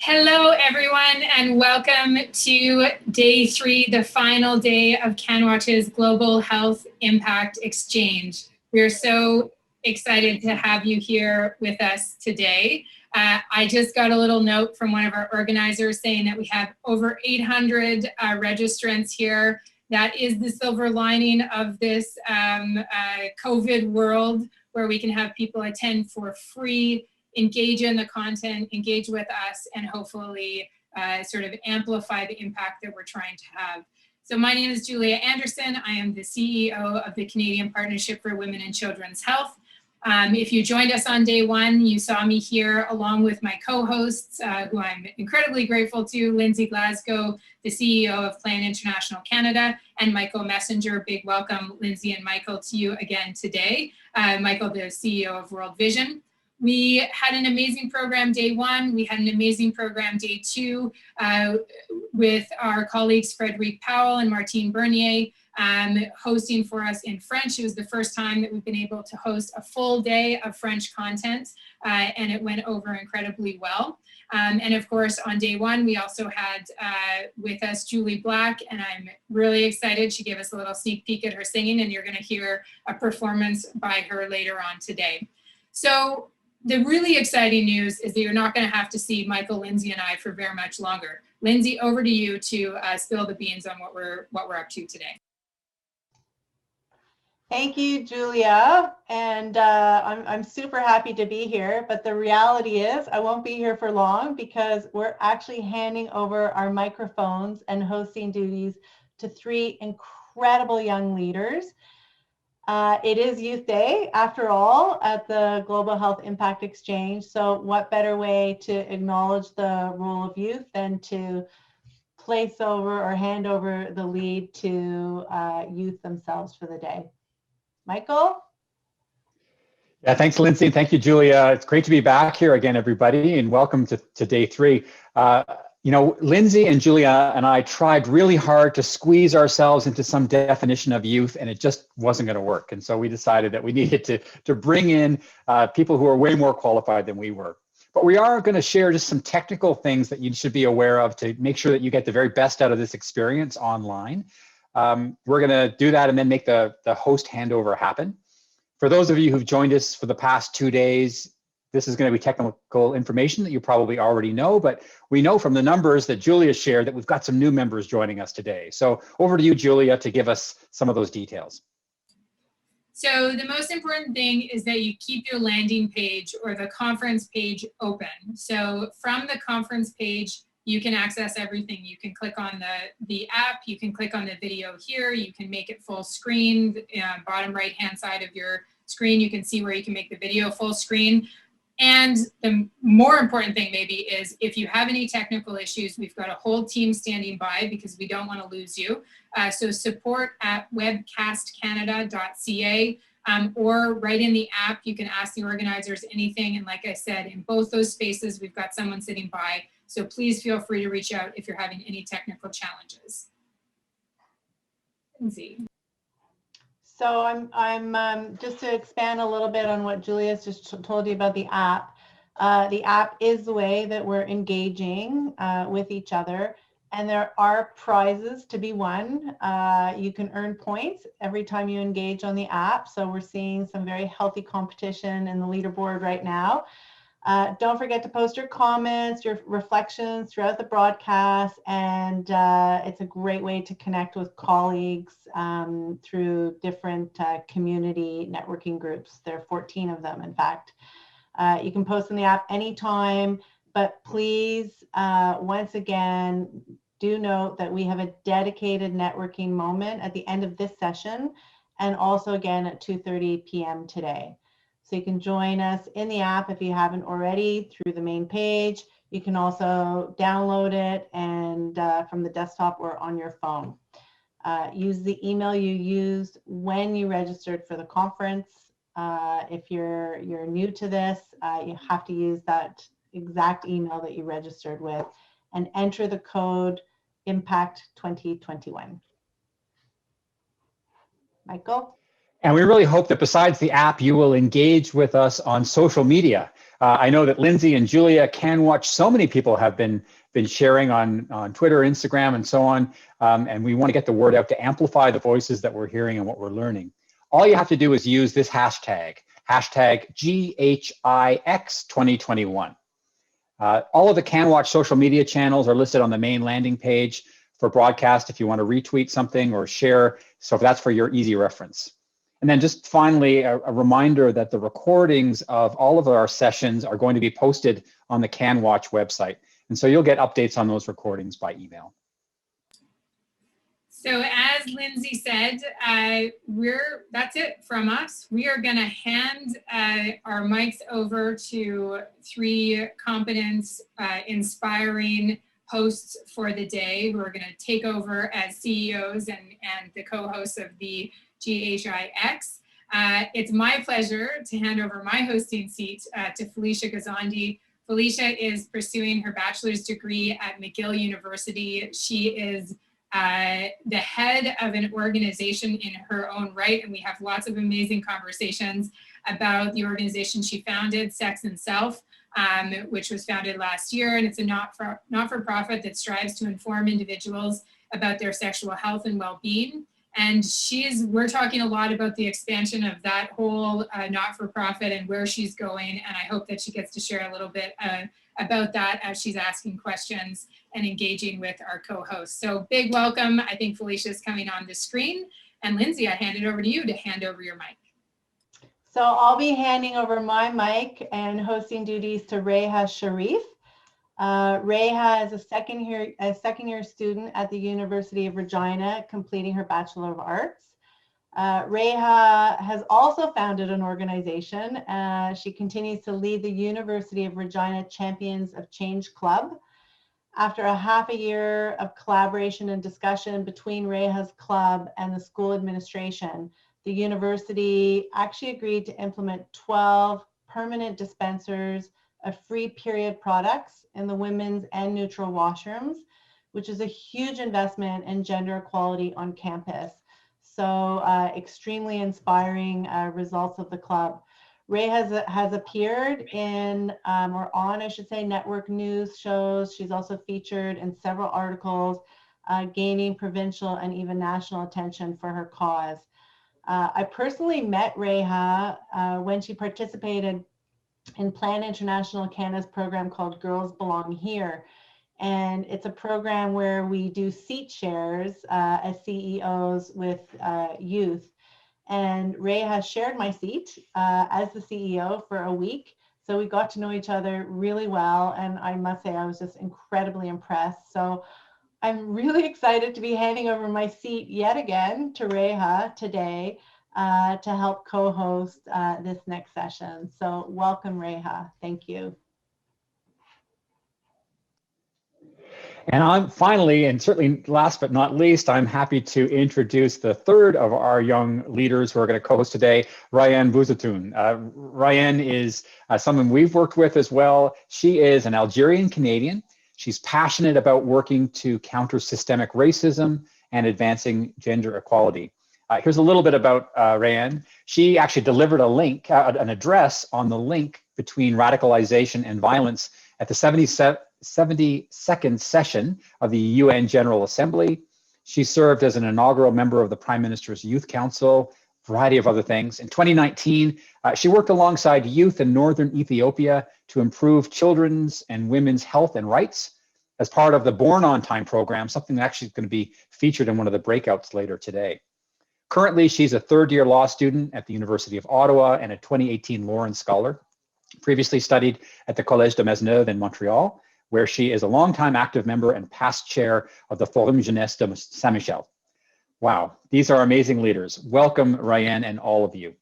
Hello, everyone, and welcome to day 3, the final day of CanWatch's Global Health Impact Exchange. We are so excited to have you here with us today. I just got a little note from one of our organizers saying that we have over 800 registrants here. That is the silver lining of this COVID world, where we can have people attend for free, engage in the content, engage with us, and hopefully sort of amplify the impact that we're trying to have. So my name is Julia Anderson. I am the CEO of the Canadian Partnership for Women and Children's Health. If you joined us on day 1, you saw me here along with my co-hosts, who I'm incredibly grateful to, Lindsay Glasgow, the CEO of Plan International Canada, and Michael Messenger. Big welcome, Lindsay and Michael, to you again today. Michael, the CEO of World Vision. We had an amazing program day 1. We had an amazing program day 2 with our colleagues Frederic Powell and Martine Bernier hosting for us in French. It was the first time that we've been able to host a full day of French content, and it went over incredibly well. And of course, on day 1, we also had with us Julie Black, and I'm really excited. She gave us a little sneak peek at her singing, and you're going to hear a performance by her later on today. So the really exciting news is that you're not going to have to see Michael, Lindsay, and I for very much longer. Lindsay, over to you to spill the beans on what we're up to today. Thank you, Julia, and I'm super happy to be here, but the reality is I won't be here for long because we're actually handing over our microphones and hosting duties to 3 incredible young leaders. It is Youth Day, after all, at the Global Health Impact Exchange, so what better way to acknowledge the role of youth than to place over or hand over the lead to youth themselves for the day. Michael? Yeah, thanks, Lindsay. Thank you, Julia. It's great to be back here again, everybody, and welcome to day 3. You know, Lindsay and Julia and I tried really hard to squeeze ourselves into some definition of youth, and it just wasn't going to work. And so we decided that we needed to bring in people who are way more qualified than we were. But we are going to share just some technical things that you should be aware of to make sure that you get the very best out of this experience online. We're going to do that and then make the host handover happen. For those of you who've joined us for the past 2 days, this is going to be technical information that you probably already know, but we know from the numbers that Julia shared that we've got some new members joining us today. So over to you, Julia, to give us some of those details. So the most important thing is that you keep your landing page or the conference page open. So from the conference page, you can access everything. You can click on the app, you can click on the video here, you can make it full screen, bottom right-hand side of your screen, you can see where you can make the video full screen. And the more important thing maybe is if you have any technical issues, we've got a whole team standing by because we don't want to lose you. So support@webcastcanada.ca or right in the app, you can ask the organizers anything. And like I said, in both those spaces, we've got someone sitting by. So please feel free to reach out if you're having any technical challenges. Lindsay. So I'm just to expand a little bit on what Julia's just told you about the app. The app is the way that we're engaging with each other, and there are prizes to be won. You can earn points every time you engage on the app. So we're seeing some very healthy competition in the leaderboard right now. Don't forget to post your comments, your reflections throughout the broadcast, and it's a great way to connect with colleagues through different community networking groups. There are 14 of them, in fact. You can post in the app anytime, but please, once again, do note that we have a dedicated networking moment at the end of this session and also again at 2:30 p.m. today. So you can join us in the app if you haven't already through the main page. You can also download it and from the desktop or on your phone. Use the email you used when you registered for the conference. If you're new to this, you have to use that exact email that you registered with and enter the code IMPACT 2021. Michael? And we really hope that besides the app, you will engage with us on social media. I know that Lindsay and Julia can watch. So many people have been sharing on Twitter, Instagram, and so on. And we want to get the word out to amplify the voices that we're hearing and what we're learning. All you have to do is use this hashtag GHIX2021. All of the CanWatch social media channels are listed on the main landing page for broadcast if you want to retweet something or share. So that's for your easy reference. And then just finally, a reminder that the recordings of all of our sessions are going to be posted on the CanWatch website. And so you'll get updates on those recordings by email. So as Lindsay said, that's it from us. We are going to hand our mics over to three competent, inspiring hosts for the day who are going to take over as CEOs and the co-hosts of the GHIX. It's my pleasure to hand over my hosting seat to Felicia Gazandi. Felicia is pursuing her bachelor's degree at McGill University. She is the head of an organization in her own right, and we have lots of amazing conversations about the organization she founded, Sex and Self, which was founded last year, and it's a not-for-profit that strives to inform individuals about their sexual health and well-being. And we're talking a lot about the expansion of that whole not-for-profit and where she's going, and I hope that she gets to share a little bit about that as she's asking questions and engaging with our co-hosts. So big welcome. I think Felicia's coming on the screen. And Lindsay, I hand it over to you to hand over your mic. So I'll be handing over my mic and hosting duties to Reha Sharif. Reha is a second year student at the University of Regina, completing her Bachelor of Arts. Reha has also founded an organization. She continues to lead the University of Regina Champions of Change Club. After a half a year of collaboration and discussion between Reha's club and the school administration, the university actually agreed to implement 12 permanent dispensers of free period products in the women's and neutral washrooms, which is a huge investment in gender equality on campus. So extremely inspiring results of the club. Ray has appeared in, or on, I should say, network news shows. She's also featured in several articles, gaining provincial and even national attention for her cause. I personally met Reha when she participated in Plan International Canada's program called Girls Belong Here. And it's a program where we do seat shares as CEOs with youth. And Ray has shared my seat as the CEO for a week. So we got to know each other really well. And I must say, I was just incredibly impressed. So I'm really excited to be handing over my seat yet again to Reha today to help co-host this next session. So welcome, Reha. Thank you. And I'm finally, and certainly last but not least, I'm happy to introduce the third of our young leaders who are going to co-host today, Ryan Bouzatoun. Ryan is someone we've worked with as well. She is an Algerian Canadian. She's passionate about working to counter systemic racism and advancing gender equality. Here's a little bit about Ryan. She actually delivered a link, an address on the link between radicalization and violence at the 72nd session of the UN General Assembly. She served as an inaugural member of the Prime Minister's Youth Council, a variety of other things. In 2019, she worked alongside youth in northern Ethiopia to improve children's and women's health and rights as part of the Born on Time program, something that actually is going to be featured in one of the breakouts later today. Currently, she's a third-year law student at the University of Ottawa and a 2018 Lawrence Scholar. Previously studied at the Collège de Maisonneuve in Montreal, where she is a longtime active member and past chair of the Forum Jeunesse de Saint-Michel. Wow, these are amazing leaders. Welcome, Ryan, and all of you.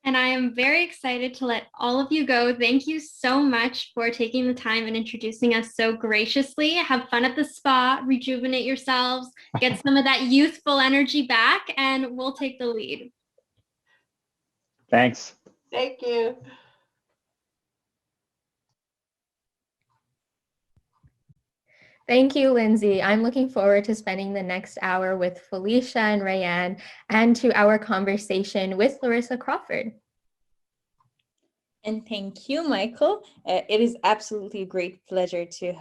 And I am very excited to let all of you go. Thank you so much for taking the time and introducing us so graciously. Have fun at the spa, rejuvenate yourselves, get some of that youthful energy back, and we'll take the lead. Thanks. Thank you. Thank you, Lindsay. I'm looking forward to spending the next hour with Felicia and Rayanne and to our conversation with Larissa Crawford. And thank you, Michael. It is absolutely a great pleasure to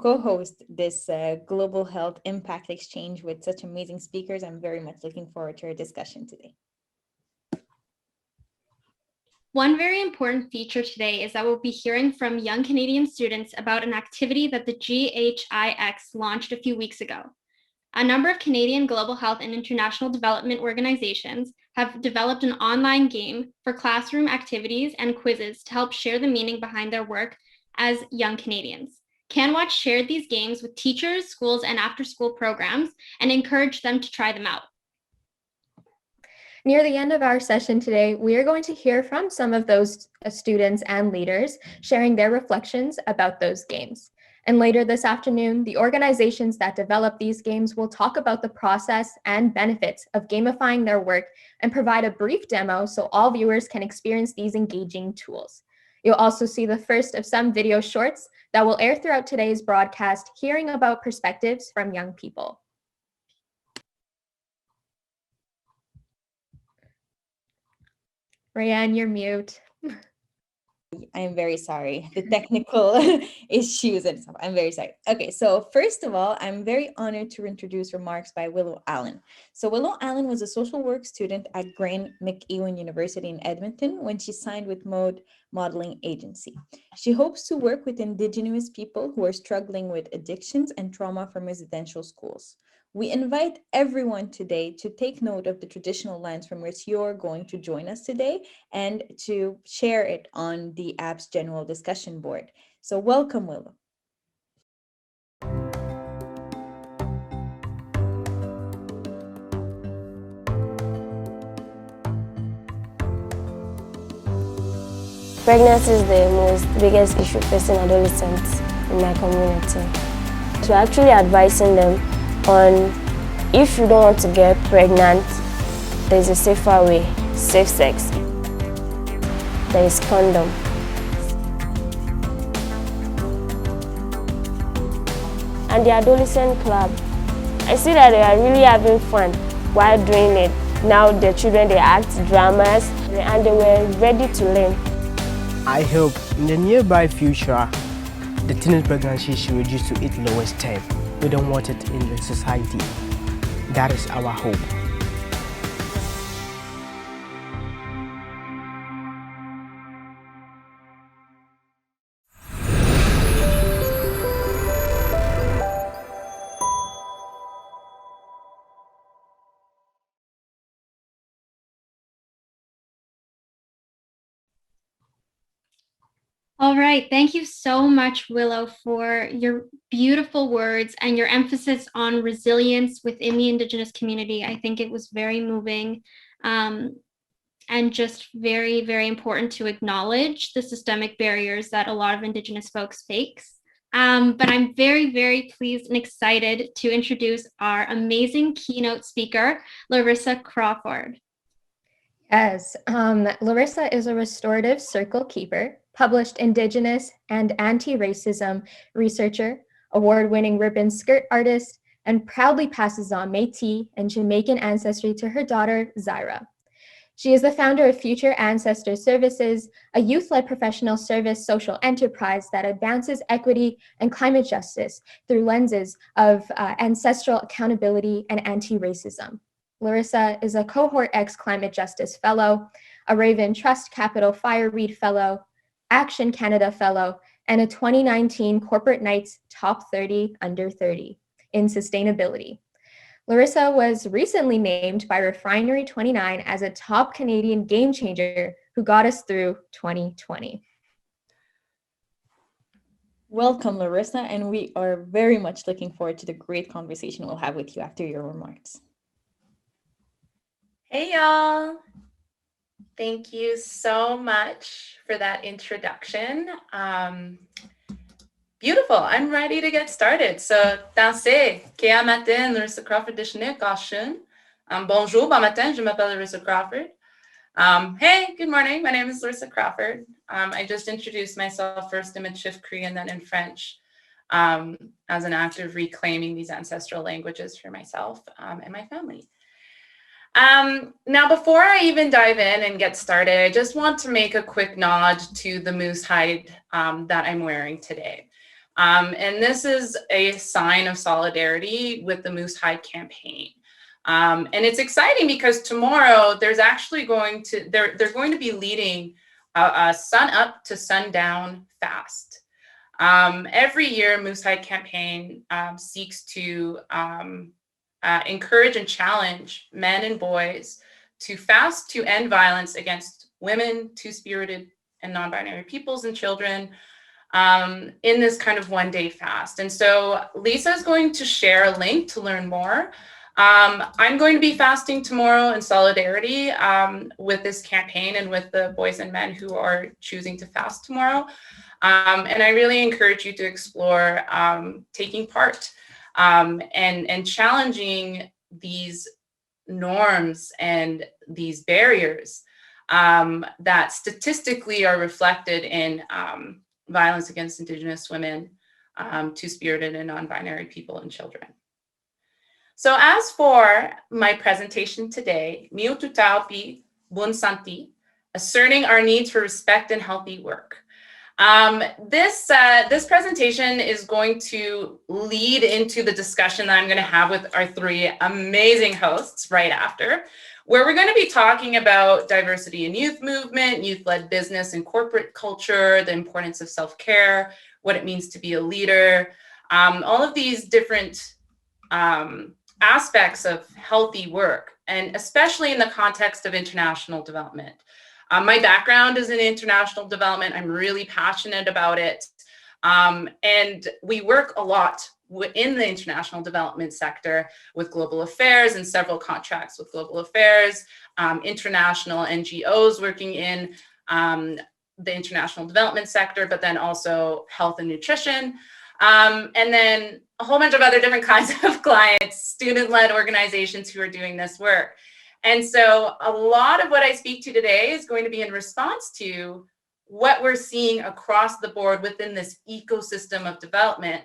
co-host this Global Health Impact Exchange with such amazing speakers. I'm very much looking forward to our discussion today. One very important feature today is that we'll be hearing from young Canadian students about an activity that the GHIX launched a few weeks ago. A number of Canadian global health and international development organizations have developed an online game for classroom activities and quizzes to help share the meaning behind their work as young Canadians. CanWatch shared these games with teachers, schools, and after-school programs and encouraged them to try them out. Near the end of our session today, we are going to hear from some of those students and leaders sharing their reflections about those games. And later this afternoon, the organizations that develop these games will talk about the process and benefits of gamifying their work and provide a brief demo so all viewers can experience these engaging tools. You'll also see the first of some video shorts that will air throughout today's broadcast, hearing about perspectives from young people. Rayanne, you're mute. I'm very sorry. The technical issues and stuff. I'm very sorry. Okay, so first of all, I'm very honored to introduce remarks by Willow Allen. So Willow Allen was a social work student at Graeme McEwan University in Edmonton when she signed with Mode Modeling Agency. She hopes to work with Indigenous people who are struggling with addictions and trauma from residential schools. We invite everyone today to take note of the traditional lands from which you're going to join us today and to share it on the app's general discussion board. So welcome, Willow. Pregnancy is the biggest issue facing adolescents in my community. So actually advising them on if you don't want to get pregnant, there's a safer way, safe sex. There is condom. And the adolescent club, I see that they are really having fun while doing it. Now the children, they act dramas and they were ready to learn. I hope in the nearby future, the teenage pregnancy should reduce to its lowest 10. We don't want it in the society. That is our hope. All right, thank you so much, Willow, for your beautiful words and your emphasis on resilience within the Indigenous community. I think it was very moving and just very, very important to acknowledge the systemic barriers that a lot of Indigenous folks face. But I'm very, very pleased and excited to introduce our amazing keynote speaker, Larissa Crawford. Yes, Larissa is a restorative circle keeper, published Indigenous and anti-racism researcher, award-winning ribbon skirt artist, and proudly passes on Métis and Jamaican ancestry to her daughter, Zaira. She is the founder of Future Ancestor Services, a youth-led professional service social enterprise that advances equity and climate justice through lenses of ancestral accountability and anti-racism. Larissa is a Cohort X Climate Justice Fellow, a Raven Trust Capital Fireweed Fellow, Action Canada Fellow, and a 2019 Corporate Knights Top 30 Under 30 in sustainability. Larissa was recently named by Refinery 29 as a top Canadian game changer who got us through 2020. Welcome, Larissa, and we are very much looking forward to the great conversation we'll have with you after your remarks. Hey, y'all. Thank you so much for that introduction. Beautiful. I'm ready to get started. So, dansez. Kia matin, Larissa Crawford Dishne Kashun. Bonjour, bon matin, je m'appelle Larissa Crawford. Hey, good morning. My name is Larissa Crawford. I just introduced myself first in Michif Cree and then in French. as an act of reclaiming these ancestral languages for myself and my family. Now, before I even dive in and get started, I just want to make a quick nod to the moose hide that I'm wearing today. And this is a sign of solidarity with the Moose Hide campaign. And it's exciting because tomorrow there's actually going to, they're going to be leading a sun up to sundown fast. Every year, Moose Hide campaign seeks to encourage and challenge men and boys to fast to end violence against women, two-spirited and non-binary peoples and children in this kind of one-day fast. And so Lisa is going to share a link to learn more. I'm going to be fasting tomorrow in solidarity with this campaign and with the boys and men who are choosing to fast tomorrow. And I really encourage you to explore taking part and challenging these norms and these barriers that statistically are reflected in violence against Indigenous women, two-spirited and non-binary people and children. So as for my presentation today, Miututaupi Bunsanti, asserting our needs for respect and healthy work. This presentation is going to lead into the discussion that I'm going to have with our three amazing hosts right after, where we're going to be talking about diversity in youth movement, youth-led business and corporate culture, the importance of self-care, what it means to be a leader, all of these different aspects of healthy work, and especially in the context of international development. My background is in international development. I'm really passionate about it. And we work a lot in the international development sector with global affairs and several contracts with global affairs, international NGOs working in the international development sector, but then also health and nutrition. And then a whole bunch of other different kinds of clients, student-led organizations who are doing this work. And so a lot of what I speak to today is going to be in response to what we're seeing across the board within this ecosystem of development,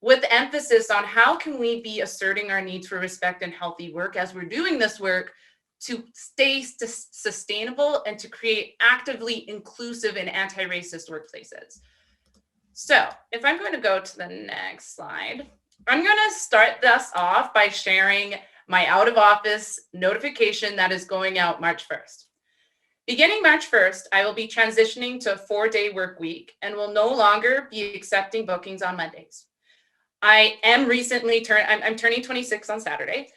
with emphasis on how can we be asserting our needs for respect and healthy work as we're doing this work to stay sustainable and to create actively inclusive and anti-racist workplaces. So if I'm going to go to the next slide, I'm going to start this off by sharing my out of office notification that is going out March 1st. Beginning March 1st, I will be transitioning to a 4-day work week and will no longer be accepting bookings on Mondays. I am I'm turning 26 on Saturday,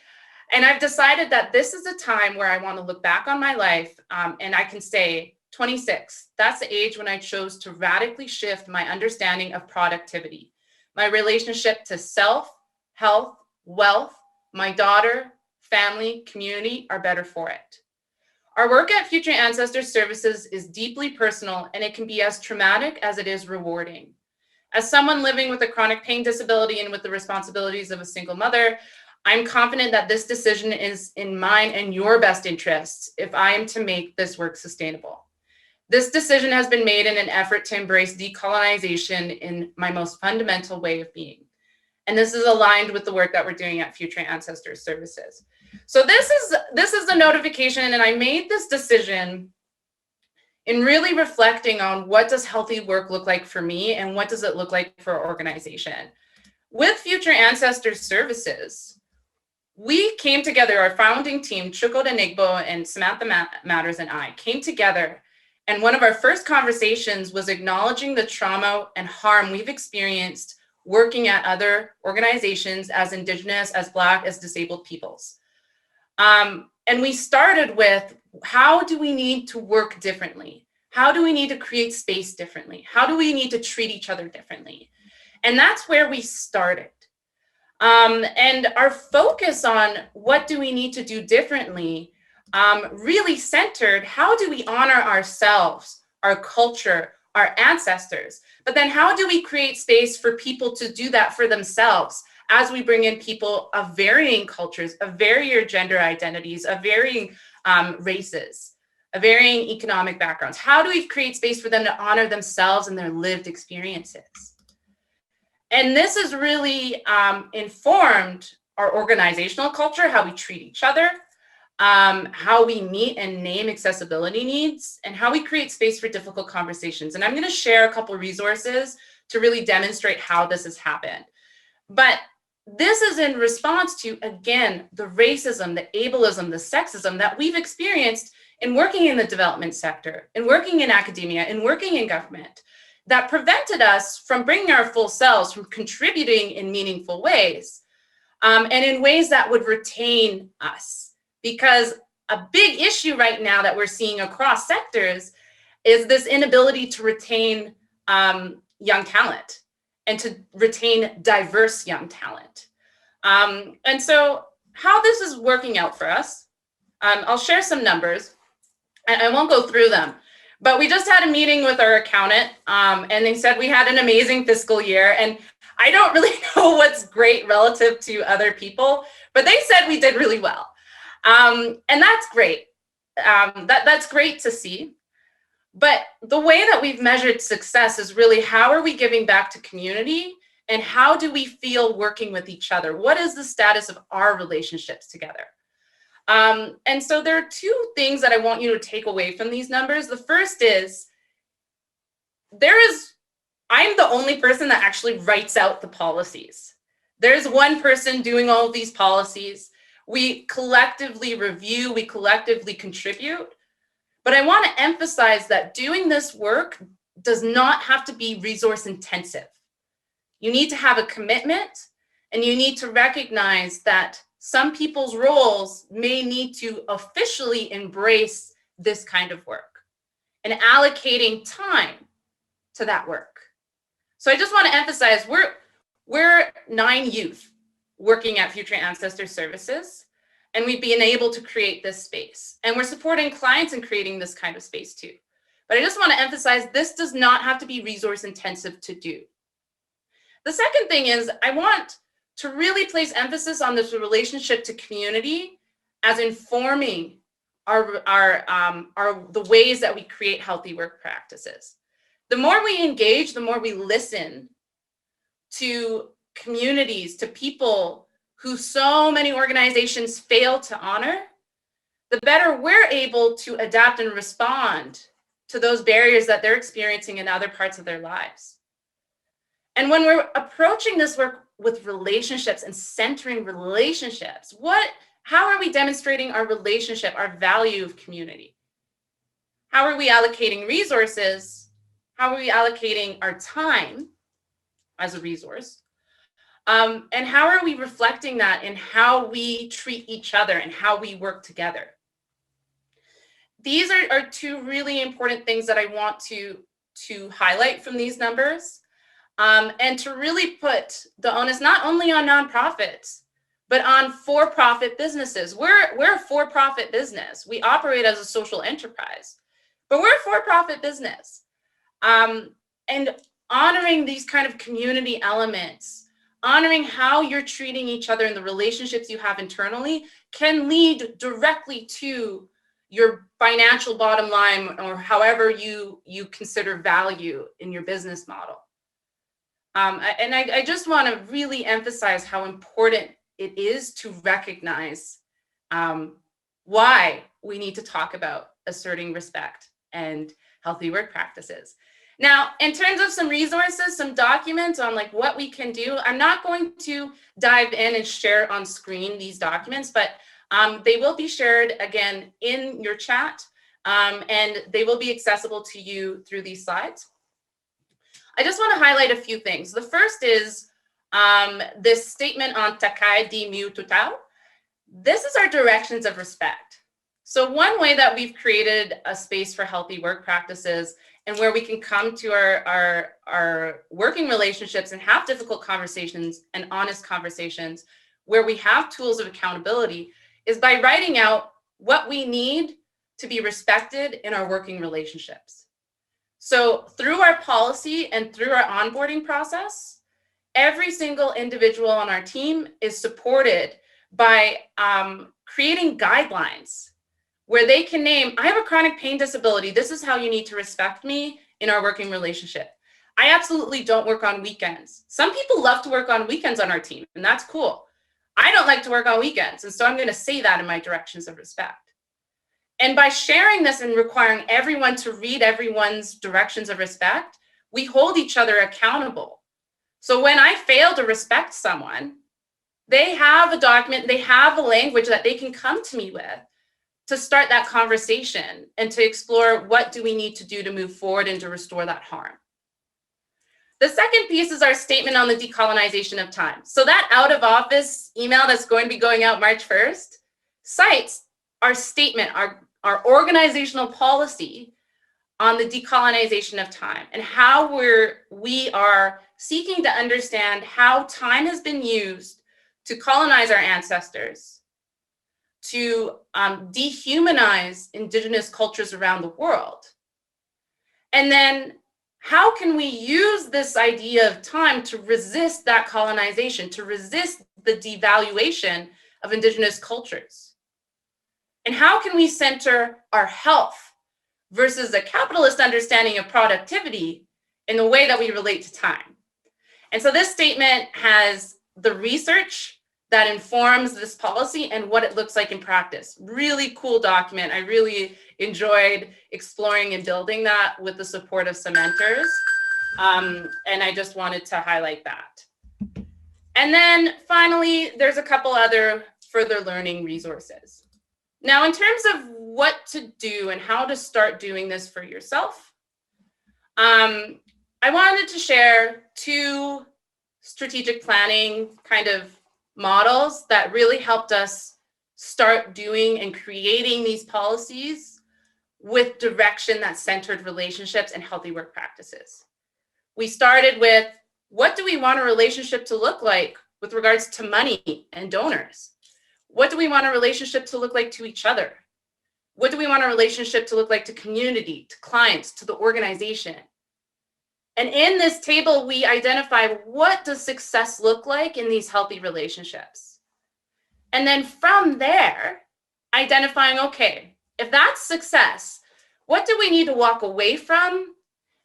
and I've decided that this is a time where I want to look back on my life and I can say 26, that's the age when I chose to radically shift my understanding of productivity, my relationship to self, health, wealth, my daughter, family, community are better for it. Our work at Future Ancestors Services is deeply personal, and it can be as traumatic as it is rewarding. As someone living with a chronic pain disability and with the responsibilities of a single mother, I'm confident that this decision is in mine and your best interests if I am to make this work sustainable. This decision has been made in an effort to embrace decolonization in my most fundamental way of being. And this is aligned with the work that we're doing at Future Ancestors Services. So this is the notification, and I made this decision in really reflecting on what does healthy work look like for me and what does it look like for our organization. With Future Ancestors Services, we came together, our founding team, Chukwudi Nigbo and Samantha Matters and I came together, and one of our first conversations was acknowledging the trauma and harm we've experienced working at other organizations as Indigenous, as Black, as disabled peoples. And we started with, how do we need to work differently? How do we need to create space differently? How do we need to treat each other differently? And that's where we started. And our focus on what do we need to do differently really centered, how do we honor ourselves, our culture, our ancestors, but then how do we create space for people to do that for themselves as we bring in people of varying cultures, of varying gender identities, of varying races, of varying economic backgrounds? How do we create space for them to honor themselves and their lived experiences? And this has really informed our organizational culture, how we treat each other, how we meet and name accessibility needs, and how we create space for difficult conversations. And I'm going to share a couple of resources to really demonstrate how this has happened. But this is in response to, again, the racism, the ableism, the sexism that we've experienced in working in the development sector, in working in academia, in working in government, that prevented us from bringing our full selves, from contributing in meaningful ways, and in ways that would retain us. Because a big issue right now that we're seeing across sectors is this inability to retain young talent and to retain diverse young talent. And so how this is working out for us, I'll share some numbers. I won't go through them, but we just had a meeting with our accountant, and they said we had an amazing fiscal year. And I don't really know what's great relative to other people, but they said we did really well. And that's great. That's great to see. But the way that we've measured success is really, how are we giving back to community, and how do we feel working with each other? What is the status of our relationships together? And so there are two things that I want you to take away from these numbers. The first is, I'm the only person that actually writes out the policies. There's one person doing all of these policies. We collectively review, we collectively contribute. But I want to emphasize that doing this work does not have to be resource intensive. You need to have a commitment, and you need to recognize that some people's roles may need to officially embrace this kind of work and allocating time to that work. So I just want to emphasize, we're 9 youth working at Future Ancestors Services, and we've been able to create this space. And we're supporting clients in creating this kind of space too. But I just want to emphasize, this does not have to be resource intensive to do. The second thing is, I want to really place emphasis on this relationship to community as informing the ways that we create healthy work practices. The more we engage, the more we listen to communities, to people who so many organizations fail to honor, the better we're able to adapt and respond to those barriers that they're experiencing in other parts of their lives. And when we're approaching this work with relationships and centering relationships, how are we demonstrating our relationship, our value of community? How are we allocating resources? How are we allocating our time as a resource? And how are we reflecting that in how we treat each other and how we work together? These are two really important things that I want to highlight from these numbers, and to really put the onus not only on nonprofits, but on for-profit businesses. We're a for-profit business. We operate as a social enterprise, but we're a for-profit business. And honoring these kind of community elements, honoring how you're treating each other and the relationships you have internally, can lead directly to your financial bottom line, or however you consider value in your business model. And I just want to really emphasize how important it is to recognize why we need to talk about asserting respect and healthy work practices. Now, in terms of some resources, some documents on like what we can do, I'm not going to dive in and share on screen these documents, but they will be shared again in your chat, and they will be accessible to you through these slides. I just want to highlight a few things. The first is this statement on Takai di Miu Tutau. This is our directions of respect. So one way that we've created a space for healthy work practices and where we can come to our working relationships and have difficult conversations and honest conversations where we have tools of accountability is by writing out what we need to be respected in our working relationships. So through our policy and through our onboarding process, every single individual on our team is supported by creating guidelines where they can name, I have a chronic pain disability. This is how you need to respect me in our working relationship. I absolutely don't work on weekends. Some people love to work on weekends on our team, and that's cool. I don't like to work on weekends, and so I'm going to say that in my directions of respect. And by sharing this and requiring everyone to read everyone's directions of respect, we hold each other accountable. So when I fail to respect someone, they have a document, they have a language that they can come to me with to start that conversation and to explore what do we need to do to move forward and to restore that harm. The second piece is our statement on the decolonization of time. So that out of office email that's going to be going out March 1st cites our statement, our organizational policy on the decolonization of time and how we are seeking to understand how time has been used to colonize our ancestors, to dehumanize Indigenous cultures around the world. And then how can we use this idea of time to resist that colonization, to resist the devaluation of Indigenous cultures? And how can we center our health versus a capitalist understanding of productivity in the way that we relate to time? And so this statement has the research that informs this policy and what it looks like in practice. Really cool document. I really enjoyed exploring and building that with the support of some mentors. And I just wanted to highlight that. And then finally, there's a couple other further learning resources. Now, in terms of what to do and how to start doing this for yourself, I wanted to share 2 strategic planning kind of models that really helped us start doing and creating these policies with direction that centered relationships and healthy work practices. We started with, what do we want a relationship to look like with regards to money and donors? What do we want a relationship to look like to each other? What do we want a relationship to look like to community, to clients, to the organization? And in this table, we identify, what does success look like in these healthy relationships? And then from there, identifying, okay, if that's success, what do we need to walk away from?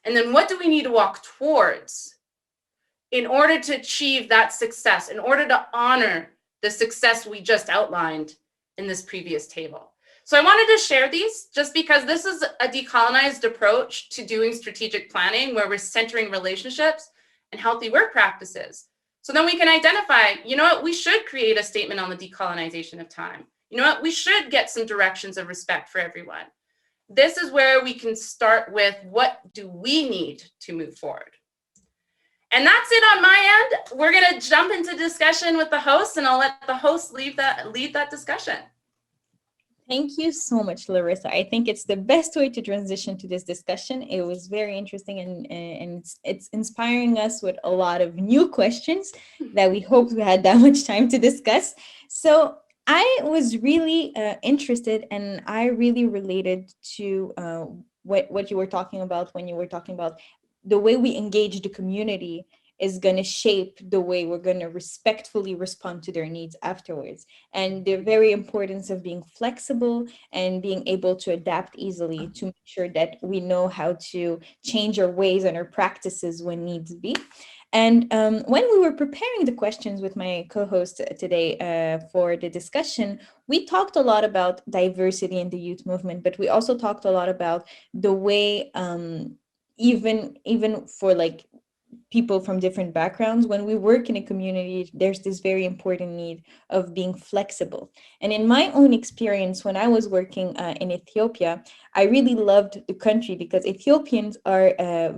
And then what do we need to walk towards in order to achieve that success, in order to honor the success we just outlined in this previous table? So I wanted to share these just because this is a decolonized approach to doing strategic planning where we're centering relationships and healthy work practices. So then we can identify, you know what, we should create a statement on the decolonization of time. You know what, we should get some directions of respect for everyone. This is where we can start with, what do we need to move forward? And that's it on my end. We're going to jump into discussion with the host, and I'll let the host lead that discussion. Thank you so much, Larissa. I think it's the best way to transition to this discussion. It was very interesting, and it's inspiring us with a lot of new questions that we hope we had that much time to discuss. So I was really interested, and I really related to what you were talking about when you were talking about the way we engage the community is going to shape the way we're going to respectfully respond to their needs afterwards. And the very importance of being flexible and being able to adapt easily to make sure that we know how to change our ways and our practices when needs be. And when we were preparing the questions with my co-host today for the discussion, we talked a lot about diversity in the youth movement, but we also talked a lot about the way even for like people from different backgrounds, when we work in a community, there's this very important need of being flexible. And in my own experience, when I was working in Ethiopia, I really loved the country because Ethiopians are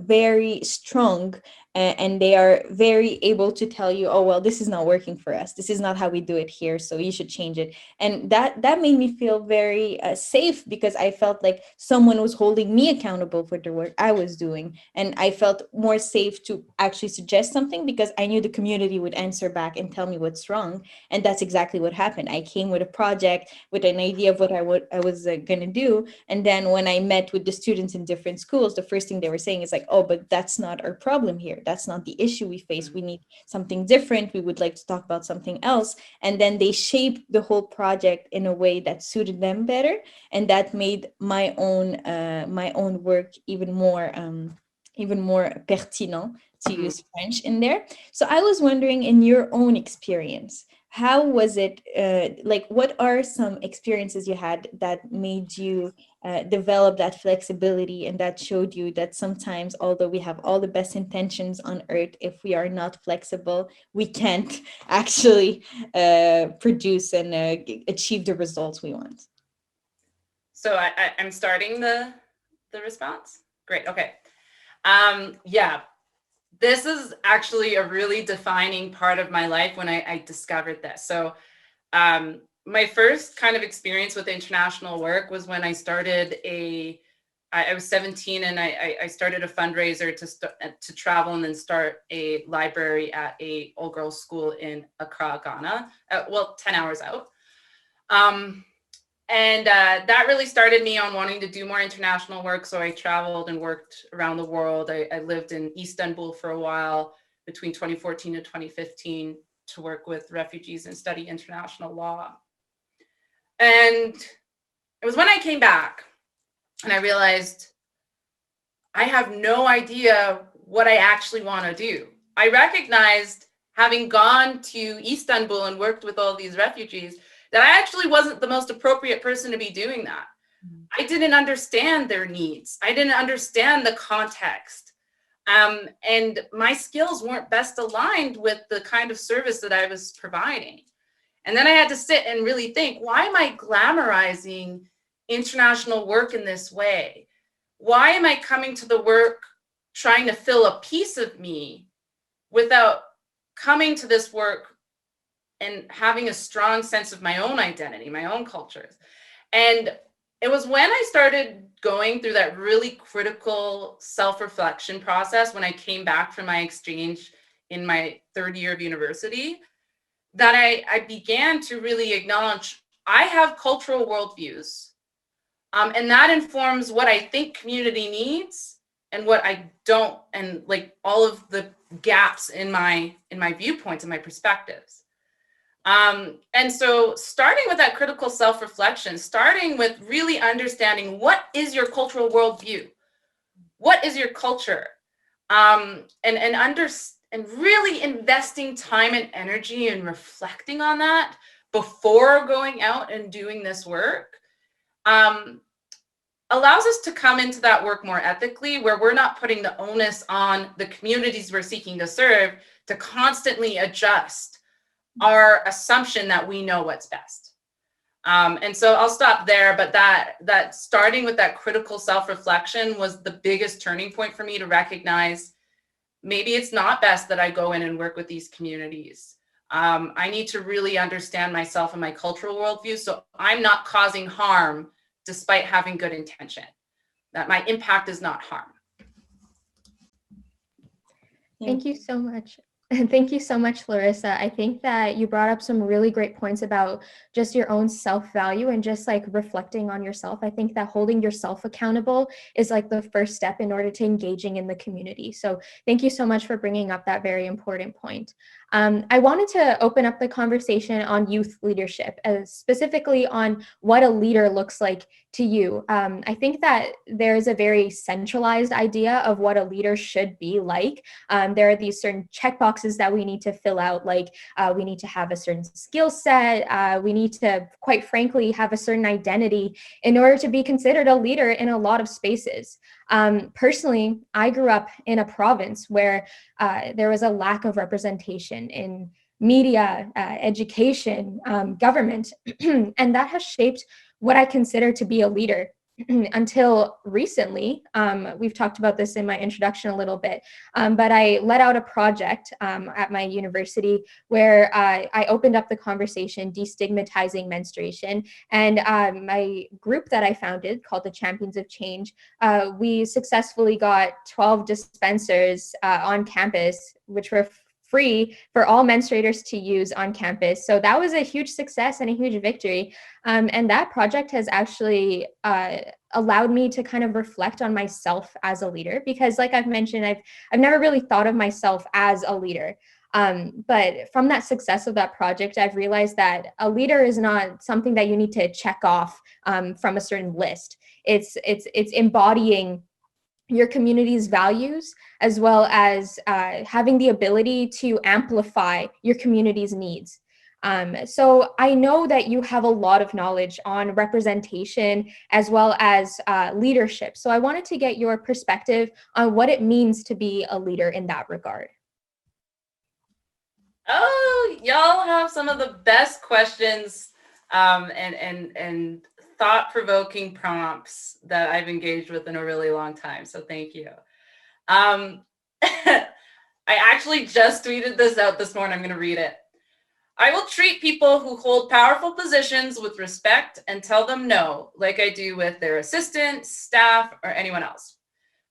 very strong and they are very able to tell you, oh, well, this is not working for us. This is not how we do it here, so you should change it. And that made me feel very safe because I felt like someone was holding me accountable for the work I was doing. And I felt more safe to actually suggest something because I knew the community would answer back and tell me what's wrong. And that's exactly what happened. I came with a project, with an idea of what I was going to do. And then when I met with the students in different schools, the first thing they were saying is like, oh, but that's not our problem here. That's not the issue we face. We need something different. We would like to talk about something else. And then they shaped the whole project in a way that suited them better. And that made my own work even more even more pertinent to use French in there. So I was wondering, in your own experience, how was it, like, what are some experiences you had that made you develop that flexibility, and that showed you that sometimes, although we have all the best intentions on earth, if we are not flexible, we can't actually produce and achieve the results we want? So I'm starting the response. Great. Okay. Yeah, this is actually a really defining part of my life when I discovered this. So my first kind of experience with international work was when I started I was 17, and I started a fundraiser to travel and then start a library at a all girls school in Accra, Ghana, 10 hours out. And that really started me on wanting to do more international work. So I traveled and worked around the world. I lived in Istanbul for a while between 2014 and 2015 to work with refugees and study international law. And it was when I came back and I realized I have no idea what I actually want to do. I recognized, having gone to Istanbul and worked with all these refugees, that I actually wasn't the most appropriate person to be doing that. I didn't understand their needs. I didn't understand the context. And my skills weren't best aligned with the kind of service that I was providing. And then I had to sit and really think, why am I glamorizing international work in this way? Why am I coming to the work trying to fill a piece of me without coming to this work and having a strong sense of my own identity, my own cultures? And it was when I started going through that really critical self-reflection process, when I came back from my exchange in my third year of university, that I began to really acknowledge I have cultural worldviews. And that informs what I think community needs and what I don't, and like all of the gaps in my viewpoints and my perspectives. And so starting with that critical self-reflection, starting with really understanding, what is your cultural worldview? What is your culture? And really investing time and energy and reflecting on that before going out and doing this work allows us to come into that work more ethically, where we're not putting the onus on the communities we're seeking to serve to constantly adjust our assumption that we know what's best. And so I'll stop there, but that starting with that critical self-reflection was the biggest turning point for me to recognize maybe it's not best that I go in and work with these communities. I need to really understand myself and my cultural worldview, so I'm not causing harm despite having good intention, that my impact is not harm. Thank you so much. Thank you so much, Larissa. I think that you brought up some really great points about just your own self-value and just like reflecting on yourself. I think that holding yourself accountable is like the first step in order to engaging in the community. So thank you so much for bringing up that very important point. I wanted to open up the conversation on youth leadership, specifically on what a leader looks like to you. I think that there's a very centralized idea of what a leader should be like. There are these certain checkboxes that we need to fill out, like we need to have a certain skill set. We need to, quite frankly, have a certain identity in order to be considered a leader in a lot of spaces. Personally, I grew up in a province where there was a lack of representation in media, education, government, and that has shaped what I consider to be a leader until recently. We've talked about this in my introduction a little bit, but I led out a project at my university where I opened up the conversation, destigmatizing menstruation. And my group that I founded, called the Champions of Change, we successfully got 12 dispensers on campus, which were free for all menstruators to use on campus. So that was a huge success and a huge victory. And that project has actually allowed me to kind of reflect on myself as a leader, because like I've mentioned, I've never really thought of myself as a leader. But from that success of that project, I've realized that a leader is not something that you need to check off from a certain list. It's embodying your community's values, as well as having the ability to amplify your community's needs. So I know that you have a lot of knowledge on representation as well as leadership. So I wanted to get your perspective on what it means to be a leader in that regard. Oh, y'all have some of the best questions and thought-provoking prompts that I've engaged with in a really long time. So thank you. I actually just tweeted this out this morning. I'm going to read it. I will treat people who hold powerful positions with respect and tell them no, like I do with their assistants, staff, or anyone else.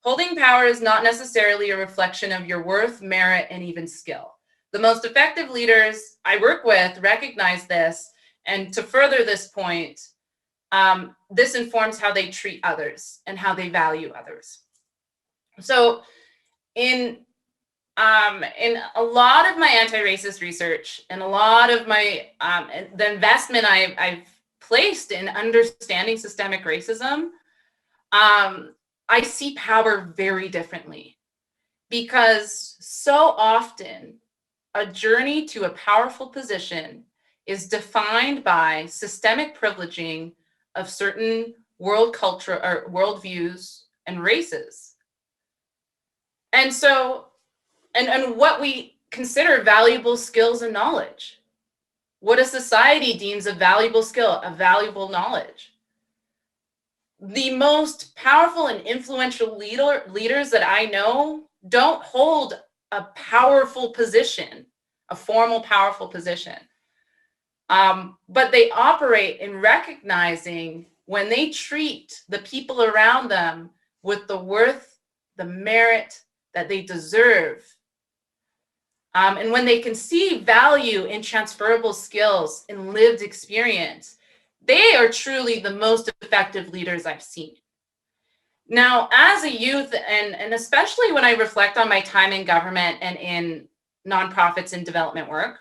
Holding power is not necessarily a reflection of your worth, merit, and even skill. The most effective leaders I work with recognize this, and to further this point, this informs how they treat others and how they value others. So in a lot of my anti-racist research and a lot of my the investment I've placed in understanding systemic racism, I see power very differently, because so often a journey to a powerful position is defined by systemic privileging of certain world culture or worldviews and races. And so, and what we consider valuable skills and knowledge, what a society deems a valuable skill, a valuable knowledge. The most powerful and influential leaders that I know don't hold a powerful position, a formal powerful position. But they operate in recognizing when they treat the people around them with the worth, the merit that they deserve. And when they can see value in transferable skills and lived experience, they are truly the most effective leaders I've seen. Now, as a youth, and especially when I reflect on my time in government and in nonprofits and development work,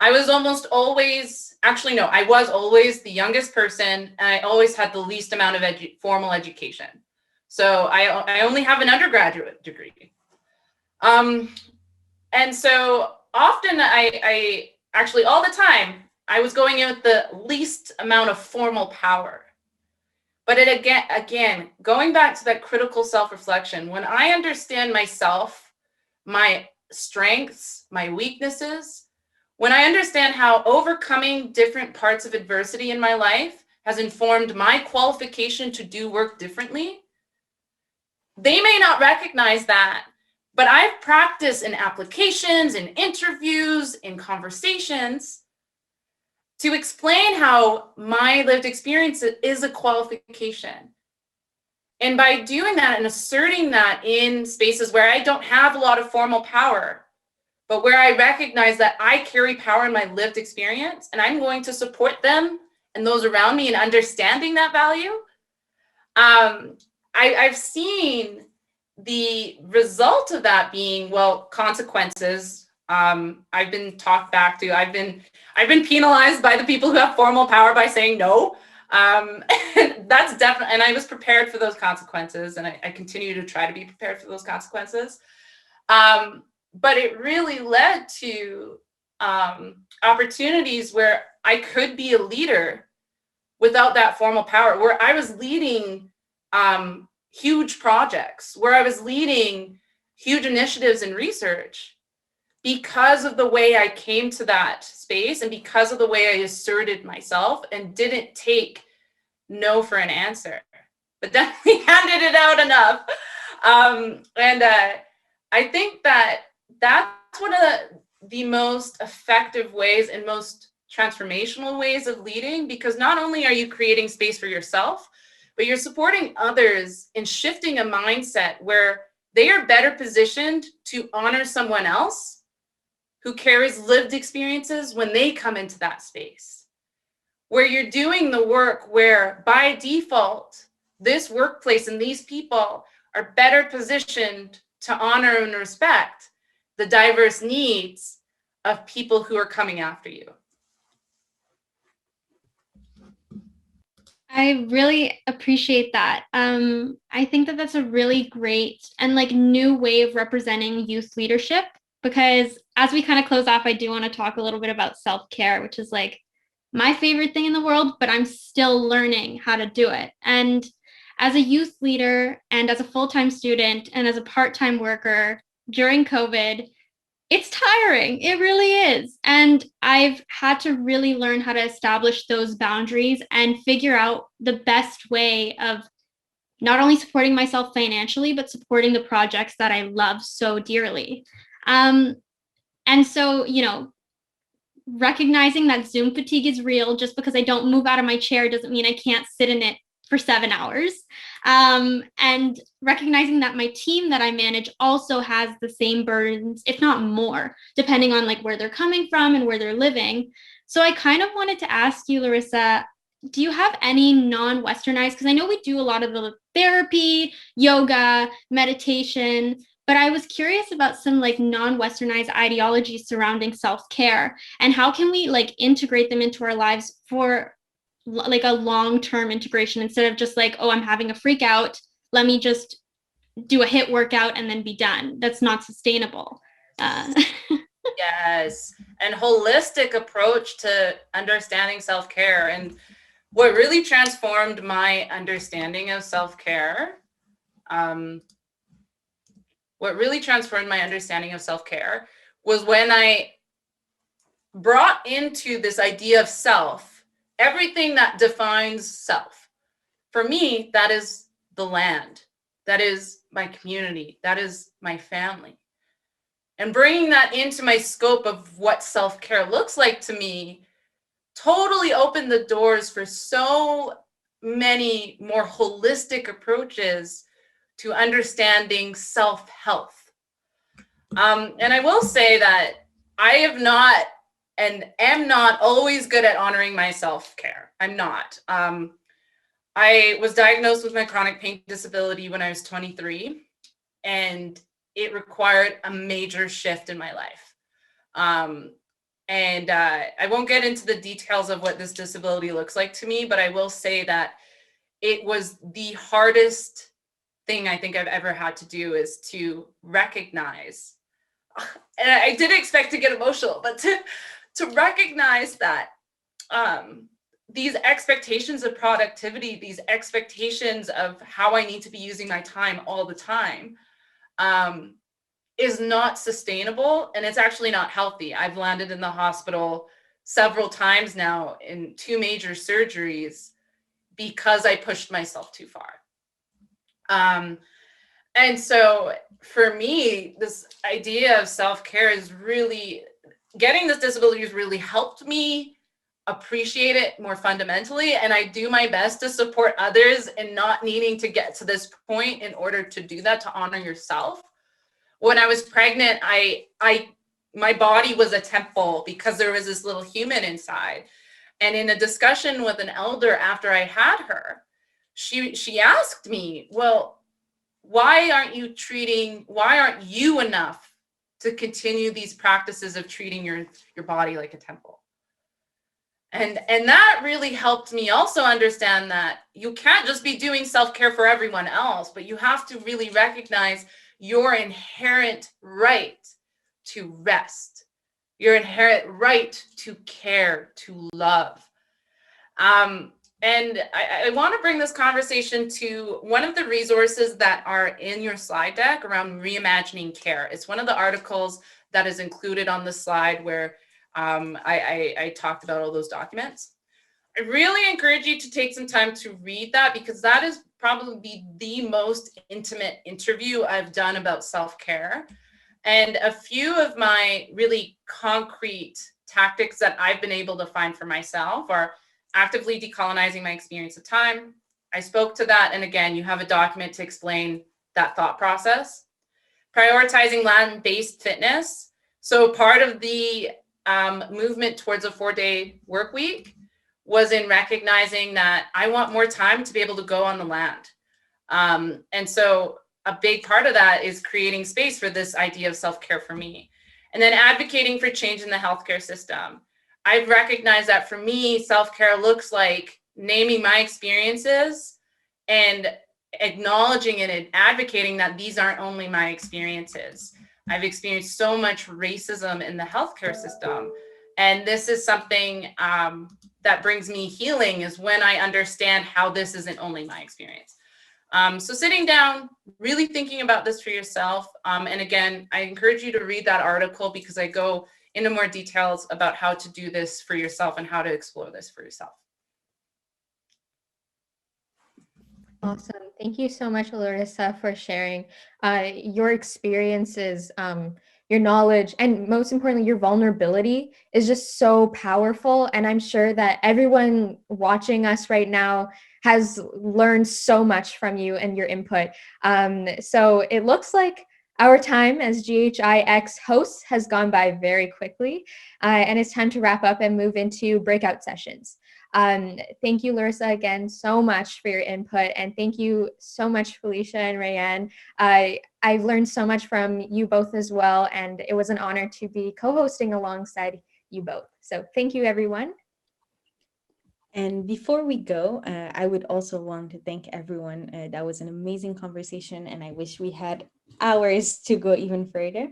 I was almost always, actually no, I was always the youngest person, and I always had the least amount of formal education. So I only have an undergraduate degree. And so often I actually all the time, I was going in with the least amount of formal power. But it again, going back to that critical self-reflection, when I understand myself, my strengths, my weaknesses, when I understand how overcoming different parts of adversity in my life has informed my qualification to do work differently, they may not recognize that, but I've practiced in applications, in interviews, in conversations to explain how my lived experience is a qualification. And by doing that and asserting that in spaces where I don't have a lot of formal power, but where I recognize that I carry power in my lived experience, and I'm going to support them and those around me in understanding that value, I've seen the result of that being, well, consequences. I've been talked back to. I've been penalized by the people who have formal power by saying no. That's definitely, and I was prepared for those consequences, and I continue to try to be prepared for those consequences. But it really led to opportunities where I could be a leader without that formal power, where I was leading huge projects, where I was leading huge initiatives in research because of the way I came to that space and because of the way I asserted myself and didn't take no for an answer, but definitely handed it out enough. I think that that's one of the most effective ways and most transformational ways of leading, because not only are you creating space for yourself, but you're supporting others in shifting a mindset where they are better positioned to honor someone else who carries lived experiences when they come into that space. Where you're doing the work where by default, this workplace and these people are better positioned to honor and respect the diverse needs of people who are coming after you. I really appreciate that. I think that that's a really great and like new way of representing youth leadership, because as we kind of close off, I do want to talk a little bit about self-care, which is like my favorite thing in the world, but I'm still learning how to do it. And as a youth leader and as a full-time student and as a part-time worker during COVID, it's tiring. It really is. And I've had to really learn how to establish those boundaries and figure out the best way of not only supporting myself financially, but supporting the projects that I love so dearly. And so, you know, recognizing that Zoom fatigue is real. Just because I don't move out of my chair doesn't mean I can't sit in it for 7 hours. And recognizing that my team that I manage also has the same burdens, if not more, depending on like where they're coming from and where they're living. So I kind of wanted to ask you, Larissa, do you have any non-Westernized, because I know we do a lot of the therapy, yoga, meditation, but I was curious about some like non-Westernized ideologies surrounding self-care, and how can we like integrate them into our lives for like a long-term integration, instead of just like, oh, I'm having a freak out, let me just do a HIIT workout and then be done. That's not sustainable. Yes, and holistic approach to understanding self-care. And what really transformed my understanding of self-care, was when I brought into this idea of self everything that defines self. For me, that is the land, that is my community, that is my family. And bringing that into my scope of what self-care looks like to me totally opened the doors for so many more holistic approaches to understanding self-health. And I will say that I have not and am not always good at honoring my self-care. I'm not. I was diagnosed with my chronic pain disability when I was 23, and it required a major shift in my life. And I won't get into the details of what this disability looks like to me, but I will say that it was the hardest thing I think I've ever had to do, is to recognize, and I didn't expect to get emotional, but to recognize that these expectations of productivity, these expectations of how I need to be using my time all the time, is not sustainable, and it's actually not healthy. I've landed in the hospital several times now in 2 major surgeries because I pushed myself too far. And so for me, this idea of self-care is really, getting this disability has really helped me appreciate it more fundamentally. And I do my best to support others in not needing to get to this point in order to do that, to honor yourself. When I was pregnant, my body was a temple because there was this little human inside. And in a discussion with an elder after I had her, she asked me, well, why aren't you enough to continue these practices of treating your body like a temple? And that really helped me also understand that you can't just be doing self-care for everyone else, but you have to really recognize your inherent right to rest, your inherent right to care, to love. And I want to bring this conversation to one of the resources that are in your slide deck around reimagining care. It's one of the articles that is included on the slide where I talked about all those documents. I really encourage you to take some time to read that, because that is probably the most intimate interview I've done about self-care. And a few of my really concrete tactics that I've been able to find for myself are actively decolonizing my experience of time. I spoke to that. And again, you have a document to explain that thought process. Prioritizing land-based fitness. So part of the movement towards a 4-day work week was in recognizing that I want more time to be able to go on the land. And so a big part of that is creating space for this idea of self-care for me. And then advocating for change in the healthcare system. I've recognized that for me, self-care looks like naming my experiences and acknowledging it and advocating that these aren't only my experiences. I've experienced so much racism in the healthcare system. And this is something that brings me healing, is when I understand how this isn't only my experience. So sitting down, really thinking about this for yourself. And again, I encourage you to read that article, because I go into more details about how to do this for yourself and how to explore this for yourself. Awesome. Thank you so much, Larissa, for sharing your experiences, your knowledge, and most importantly, your vulnerability is just so powerful. And I'm sure that everyone watching us right now has learned so much from you and your input. So it looks like our time as GHIX hosts has gone by very quickly, and it's time to wrap up and move into breakout sessions. Thank you, Larissa, again, so much for your input. And thank you so much, Felicia and Rayanne. I've learned so much from you both as well. And it was an honor to be co-hosting alongside you both. So thank you, everyone. And before we go, I would also want to thank everyone. That was an amazing conversation, and I wish we had hours to go even further.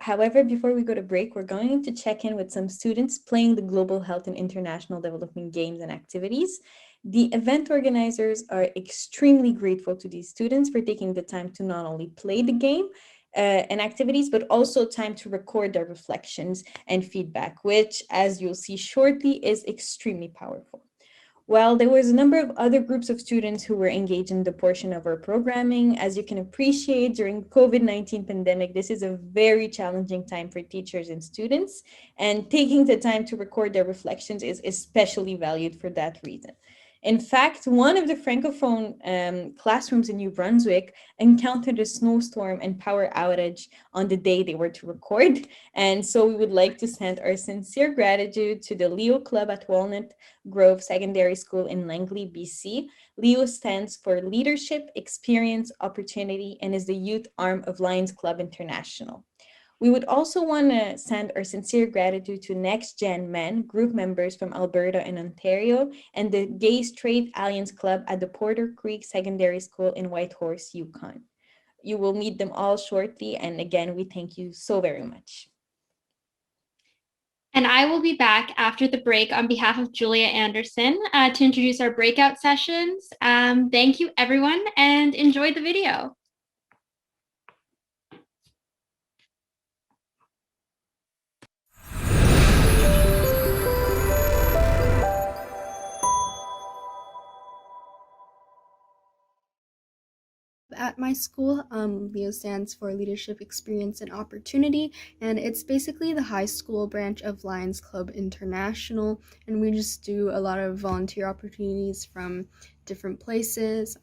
However, before we go to break, we're going to check in with some students playing the Global Health and International Development games and activities. The event organizers are extremely grateful to these students for taking the time to not only play the game and activities, but also time to record their reflections and feedback, which, as you'll see shortly, is extremely powerful. While there was a number of other groups of students who were engaged in the portion of our programming, as you can appreciate, during COVID-19 pandemic, this is a very challenging time for teachers and students, and taking the time to record their reflections is especially valued for that reason. In fact, one of the Francophone classrooms in New Brunswick encountered a snowstorm and power outage on the day they were to record. And so we would like to send our sincere gratitude to the Leo Club at Walnut Grove Secondary School in Langley, BC. Leo stands for Leadership, Experience, Opportunity, and is the youth arm of Lions Club International. We would also want to send our sincere gratitude to Next Gen Men, group members from Alberta and Ontario, and the Gay Straight Alliance Club at the Porter Creek Secondary School in Whitehorse, Yukon. You will meet them all shortly, and again, we thank you so very much. And I will be back after the break on behalf of Julia Anderson to introduce our breakout sessions. Thank you, everyone, and enjoy the video. At my school, LEO stands for Leadership, Experience, and Opportunity, and it's basically the high school branch of Lions Club International, and we just do a lot of volunteer opportunities from different places.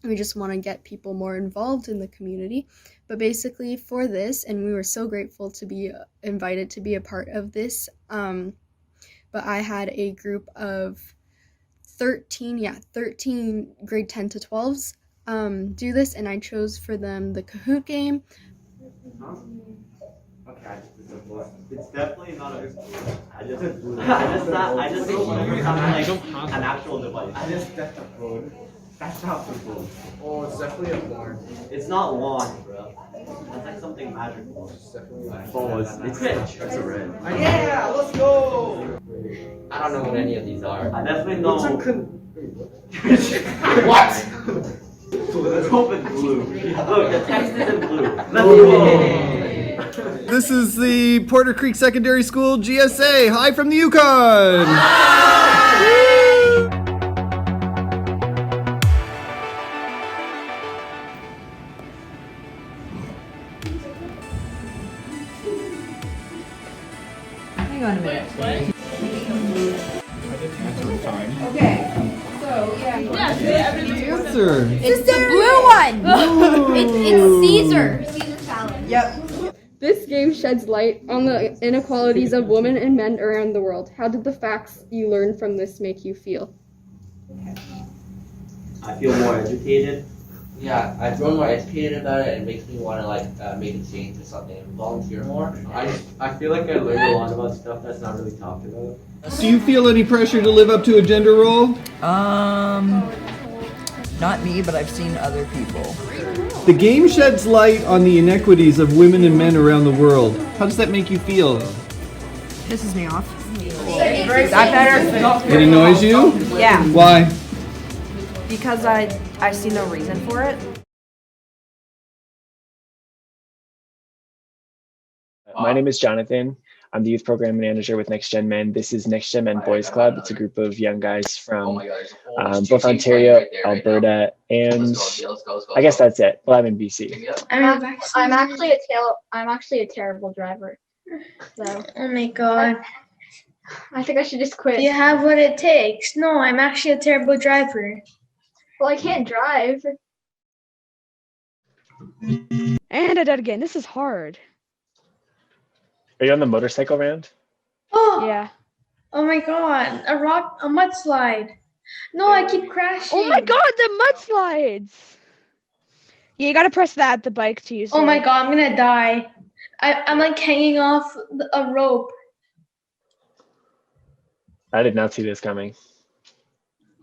We just want to get people more involved in the community, but basically for this, and we were so grateful to be invited to be a part of this, but I had a group of 13 grade 10 to 12s do this, and I chose for them the Kahoot game. Okay, it's definitely not a. I just think an actual device. I just that's a phone. That's not the phone. Oh, it's definitely a wand. It's not wand, bro. It's like something magical. It's definitely like. Oh, it's rich. It's a red. Yeah, let's go. I don't know what any of these are. I definitely know. What? Let's hope it's blue. Look, the text is in blue. Let's go. This is the Porter Creek Secondary School GSA. Hi from the Yukon. Hang on a minute. What? Okay. So Answer. It's the blue one. It's Caesar. Caesar salad. Yep. This game sheds light on the inequalities of women and men around the world. How did the facts you learned from this make you feel? I feel more educated. Yeah, I've grown more educated about it, and it makes me want to like make a change or something and volunteer more. I feel like I learned a lot about stuff that's not really talked about. Do you feel any pressure to live up to a gender role? Not me, but I've seen other people. The game sheds light on the inequities of women and men around the world. How does that make you feel? Pisses me off. That better. It annoys you? Yeah, Why? because I see no reason for it. My name is Jonathan. I'm the youth program manager with Next Gen Men. This is Next Gen Men Boys Club. It's a group of young guys from both Ontario, Alberta, and I guess that's it. Well, I'm in BC. I'm actually a terrible driver. So. Oh my god. I think I should just quit. You have what it takes. No, I'm actually a terrible driver. Well, I can't drive. And I did it again. This is hard. Are you on the motorcycle round? Oh. Yeah. Oh my god. A mudslide. No, I keep crashing. Oh my god, the mudslides. Yeah, you gotta press that, the bike, to use Oh it. my god, I'm gonna die. I'm like hanging off a rope. I did not see this coming.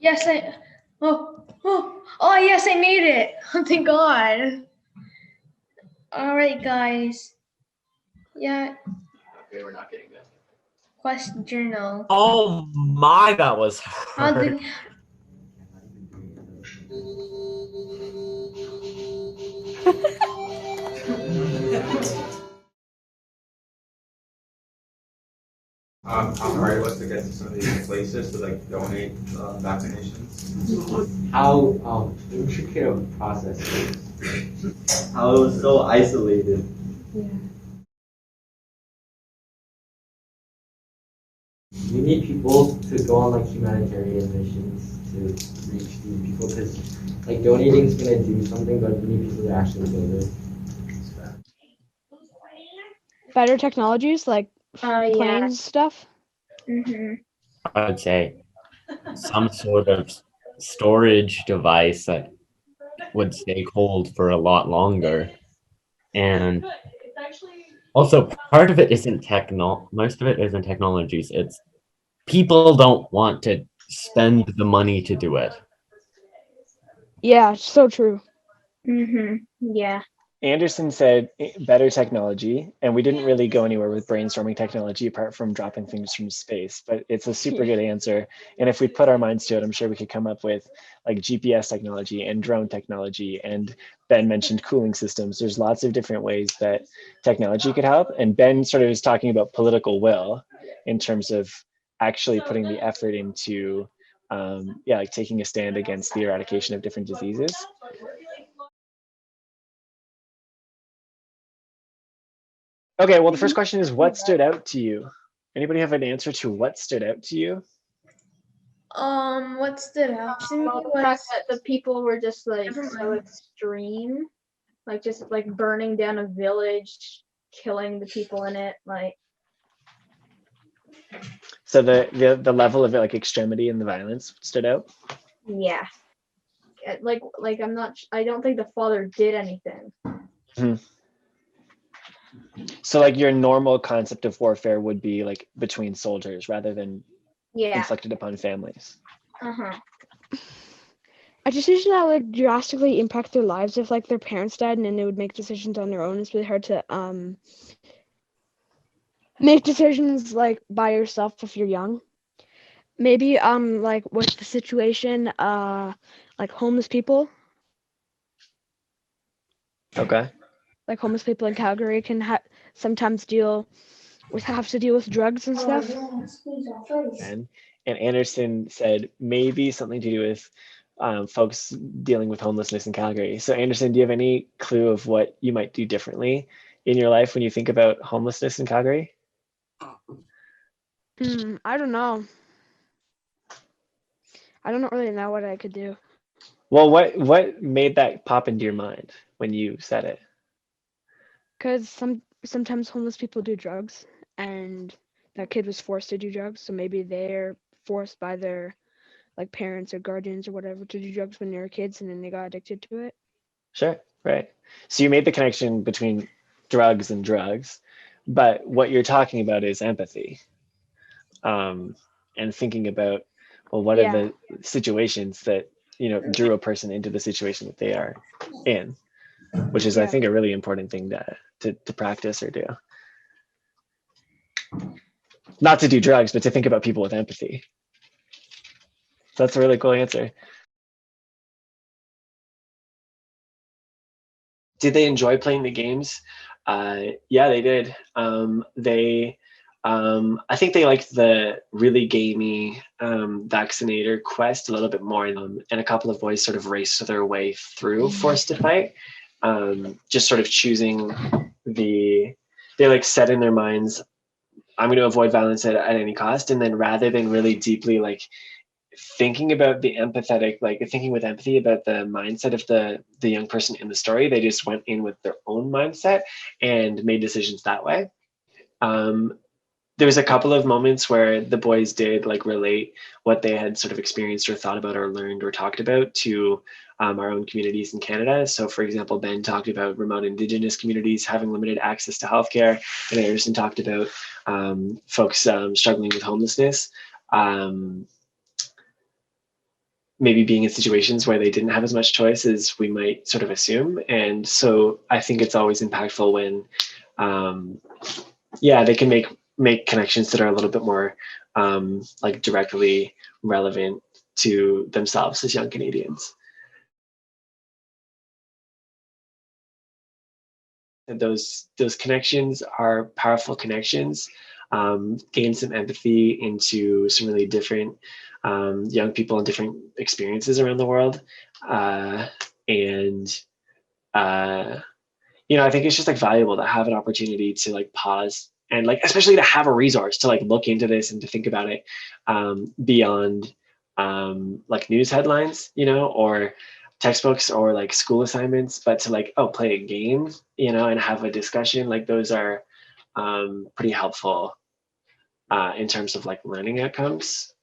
Yes, oh yes, I made it. Oh, thank God. All right, guys. Yeah. Okay, we're not getting that. Quest journal. Oh my, that was How hard. did? How hard it was to get to some of these places to like donate vaccinations? How intricate of a process it is. How it was so isolated. We need people to go on like humanitarian missions to reach these people because like donating is gonna do something, but we need people to actually go there. Better technologies like Yeah. planes stuff. I would say some sort of storage device that would stay cold for a lot longer. And also part of it isn't most of it isn't technologies. It's people don't want to spend the money to do it. Yeah, so true. Yeah. Anderson said better technology, and we didn't really go anywhere with brainstorming technology apart from dropping things from space, but it's a super good answer. And if we put our minds to it, I'm sure we could come up with like GPS technology and drone technology. And Ben mentioned cooling systems. There's lots of different ways that technology could help. And Ben sort of was talking about political will in terms of actually putting the effort into, like taking a stand against the eradication of different diseases. Okay, well, the first question is, what stood out to you? Anybody have an answer to what stood out to you? What stood out to me The was fact that the people were just like so extreme, like just like burning down a village, killing the people in it, like. So the level of like extremity and the violence stood out. Yeah. Like I don't think the father did anything. So like your normal concept of warfare would be like between soldiers rather than inflicted upon families. A decision that would drastically impact their lives if like their parents died and then they would make decisions on their own. It's really hard to make decisions like by yourself if you're young. Maybe like with the situation like homeless people. Okay. Like homeless people in Calgary can sometimes have to deal with drugs and stuff. And Anderson said maybe something to do with folks dealing with homelessness in Calgary. So Anderson, do you have any clue of what you might do differently in your life when you think about homelessness in Calgary? I don't know. I don't really know what I could do. Well, what made that pop into your mind when you said it? Because sometimes homeless people do drugs, and that kid was forced to do drugs. So maybe they're forced by their like parents or guardians or whatever to do drugs when they were kids, and then they got addicted to it. Sure, right. So you made the connection between drugs and drugs, but what you're talking about is empathy, and thinking about, well, what are the situations that, you know, drew a person into the situation that they are in, which is, I think, a really important thing to practice or do. Not to do drugs, but to think about people with empathy. So that's a really cool answer. Did they enjoy playing the games? Yeah, they did. I think they liked the really gamey vaccinator quest a little bit more, and a couple of boys sort of raced their way through Forced to Fight, just sort of choosing they like set in their minds, I'm going to avoid violence at any cost, and then rather than really deeply like thinking about the empathetic, like thinking with empathy about the mindset of the young person in the story, they just went in with their own mindset and made decisions that way. There was a couple of moments where the boys did like relate what they had sort of experienced or thought about or learned or talked about to our own communities in Canada. So for example, Ben talked about remote Indigenous communities having limited access to healthcare, and Anderson talked about folks struggling with homelessness, maybe being in situations where they didn't have as much choice as we might sort of assume. And so I think it's always impactful when, they can make connections that are a little bit more like directly relevant to themselves as young Canadians. And those connections are powerful connections, gain some empathy into some really different young people and different experiences around the world. I think it's just like valuable to have an opportunity to like pause and like, especially to have a resource to like look into this and to think about it beyond like news headlines, you know, or textbooks or like school assignments, but to like, play a game, you know, and have a discussion. Like those are pretty helpful in terms of like learning outcomes.